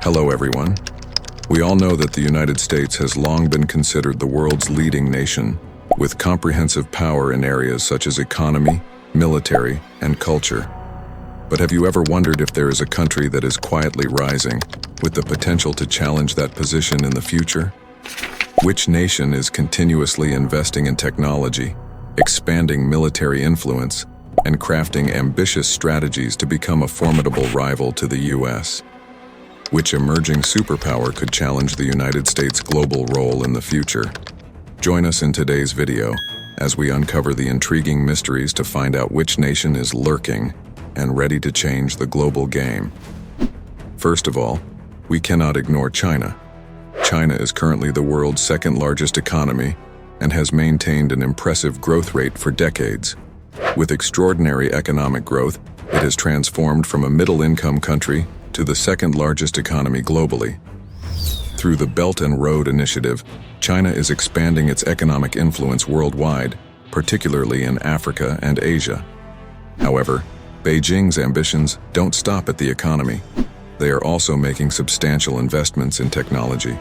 Hello everyone. We all know that the United States has long been considered the world's leading nation, with comprehensive power in areas such as economy, military, and culture. But have you ever wondered if there is a country that is quietly rising, with the potential to challenge that position in the future? Which nation is continuously investing in technology, expanding military influence, and crafting ambitious strategies to become a formidable rival to the US? Which emerging superpower could challenge the United States' global role in the future? Join us in today's video as we uncover the intriguing mysteries to find out which nation is lurking and ready to change the global game. First of all, we cannot ignore China. China is currently the world's second-largest economy and has maintained an impressive growth rate for decades. With extraordinary economic growth, it has transformed from a middle-income country to the second-largest economy globally. Through the Belt and Road Initiative, China is expanding its economic influence worldwide, particularly in Africa and Asia. However, Beijing's ambitions don't stop at the economy. They are also making substantial investments in technology.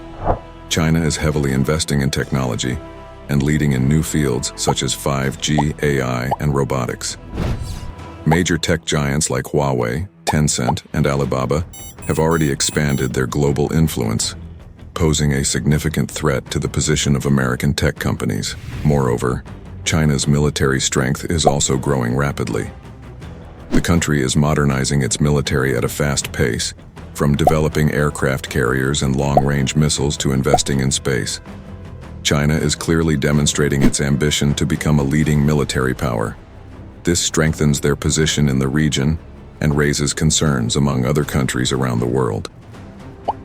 China is heavily investing in technology and leading in new fields such as 5G, AI, and robotics. Major tech giants like Huawei, Tencent, and Alibaba have already expanded their global influence, posing a significant threat to the position of American tech companies. Moreover, China's military strength is also growing rapidly. The country is modernizing its military at a fast pace, from developing aircraft carriers and long-range missiles to investing in space. China is clearly demonstrating its ambition to become a leading military power. This strengthens their position in the region and raises concerns among other countries around the world.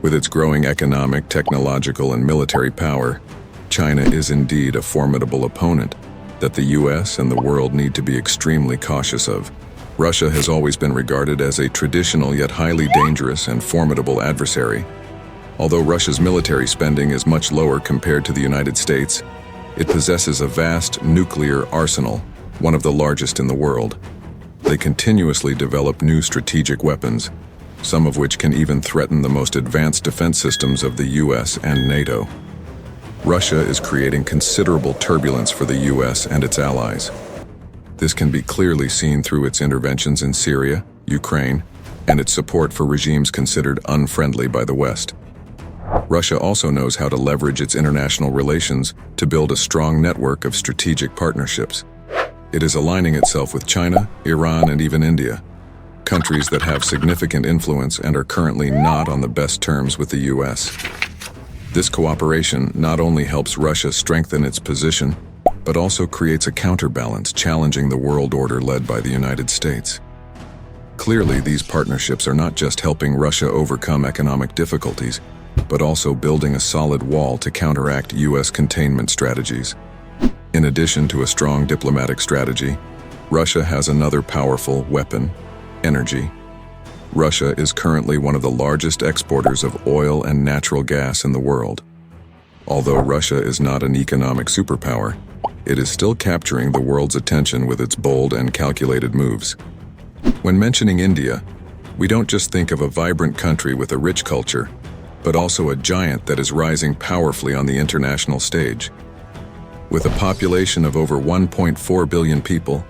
With its growing economic, technological, and military power, China is indeed a formidable opponent that the US and the world need to be extremely cautious of. Russia has always been regarded as a traditional yet highly dangerous and formidable adversary. Although Russia's military spending is much lower compared to the United States, it possesses a vast nuclear arsenal, one of the largest in the world. They continuously develop new strategic weapons, some of which can even threaten the most advanced defense systems of the US and NATO. Russia is creating considerable turbulence for the US and its allies. This can be clearly seen through its interventions in Syria, Ukraine, and its support for regimes considered unfriendly by the West. Russia also knows how to leverage its international relations to build a strong network of strategic partnerships. It is aligning itself with China, Iran, and even India, countries that have significant influence and are currently not on the best terms with the US. This cooperation not only helps Russia strengthen its position, but also creates a counterbalance challenging the world order led by the United States. Clearly, these partnerships are not just helping Russia overcome economic difficulties, but also building a solid wall to counteract US containment strategies. In addition to a strong diplomatic strategy, Russia has another powerful weapon: energy. Russia is currently one of the largest exporters of oil and natural gas in the world. Although Russia is not an economic superpower, it is still capturing the world's attention with its bold and calculated moves. When mentioning India, we don't just think of a vibrant country with a rich culture, but also a giant that is rising powerfully on the international stage. With a population of over 1.4 billion people,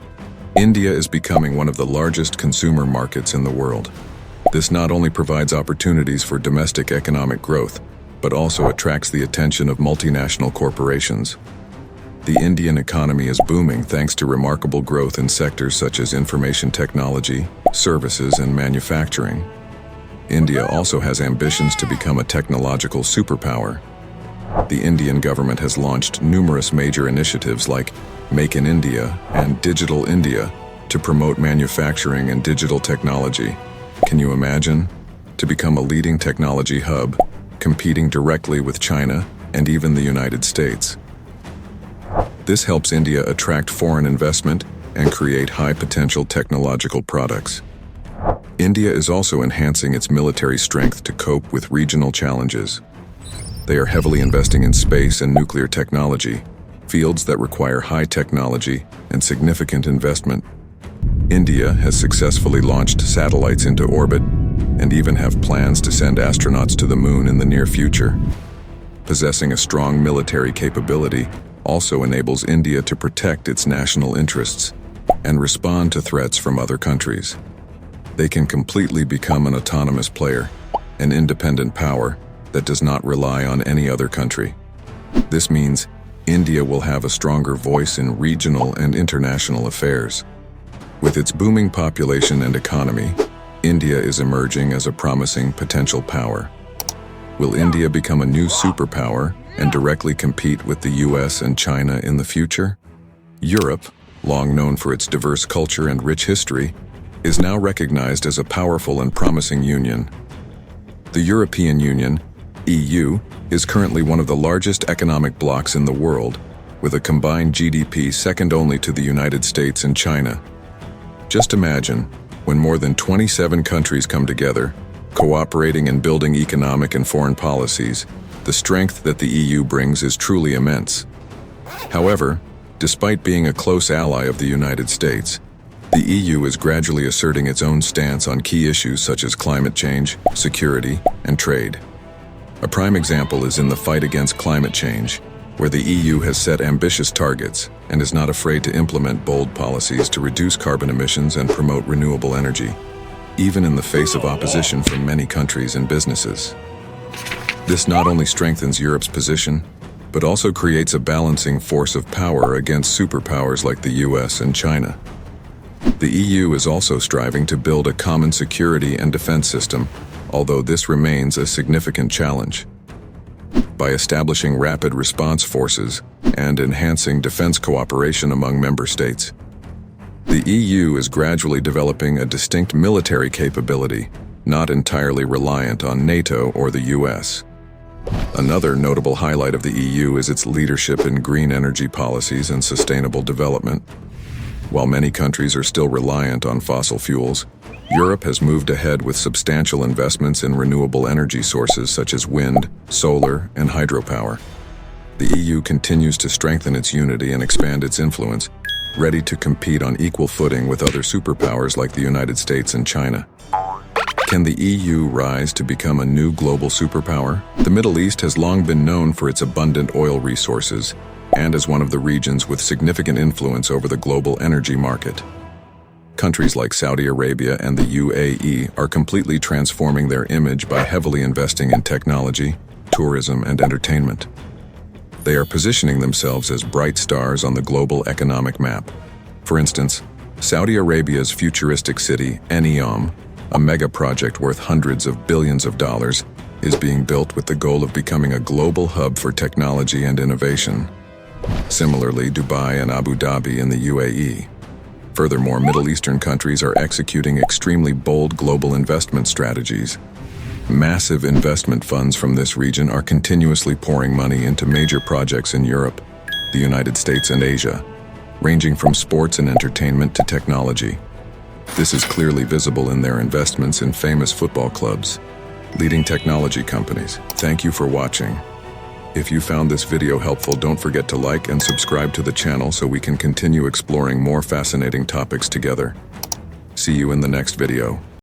India is becoming one of the largest consumer markets in the world. This not only provides opportunities for domestic economic growth, but also attracts the attention of multinational corporations. The Indian economy is booming thanks to remarkable growth in sectors such as information technology, services, and manufacturing. India also has ambitions to become a technological superpower. The Indian government has launched numerous major initiatives like Make in India and Digital India to promote manufacturing and digital technology. Can you imagine? To become a leading technology hub, competing directly with China and even the United States. This helps India attract foreign investment and create high-potential technological products. India is also enhancing its military strength to cope with regional challenges. They are heavily investing in space and nuclear technology, fields that require high technology and significant investment. India has successfully launched satellites into orbit, and even have plans to send astronauts to the moon in the near future. Possessing a strong military capability also enables India to protect its national interests and respond to threats from other countries. They can completely become an autonomous player, an independent power that does not rely on any other country. This means India will have a stronger voice in regional and international affairs. With its booming population and economy, India is emerging as a promising potential power. Will India become a new superpower and directly compete with the US and China in the future? Europe, long known for its diverse culture and rich history, is now recognized as a powerful and promising union. The European Union, EU, is currently one of the largest economic blocs in the world, with a combined GDP second only to the United States and China. Just imagine, when more than 27 countries come together, cooperating and building economic and foreign policies, the strength that the EU brings is truly immense. However, despite being a close ally of the United States, the EU is gradually asserting its own stance on key issues such as climate change, security, and trade. A prime example is in the fight against climate change, where the EU has set ambitious targets and is not afraid to implement bold policies to reduce carbon emissions and promote renewable energy, even in the face of opposition from many countries and businesses. This not only strengthens Europe's position, but also creates a balancing force of power against superpowers like the US and China. The EU is also striving to build a common security and defense system, although this remains a significant challenge. By establishing rapid response forces and enhancing defense cooperation among member states, the EU is gradually developing a distinct military capability, not entirely reliant on NATO or the US. Another notable highlight of the EU is its leadership in green energy policies and sustainable development. While many countries are still reliant on fossil fuels, Europe has moved ahead with substantial investments in renewable energy sources such as wind, solar, and hydropower. The EU continues to strengthen its unity and expand its influence, ready to compete on equal footing with other superpowers like the United States and China. Can the EU rise to become a new global superpower? The Middle East has long been known for its abundant oil resources and as one of the regions with significant influence over the global energy market. Countries like Saudi Arabia and the UAE are completely transforming their image by heavily investing in technology, tourism, and entertainment. They are positioning themselves as bright stars on the global economic map. For instance, Saudi Arabia's futuristic city, Neom, a mega project worth hundreds of billions of dollars, is being built with the goal of becoming a global hub for technology and innovation. Similarly, Dubai and Abu Dhabi in the UAE. Furthermore, Middle Eastern countries are executing extremely bold global investment strategies. Massive investment funds from this region are continuously pouring money into major projects in Europe, the United States, and Asia, ranging from sports and entertainment to technology. This is clearly visible in their investments in famous football clubs, leading technology companies. Thank you for watching. If you found this video helpful, don't forget to like and subscribe to the channel so we can continue exploring more fascinating topics together. See you in the next video.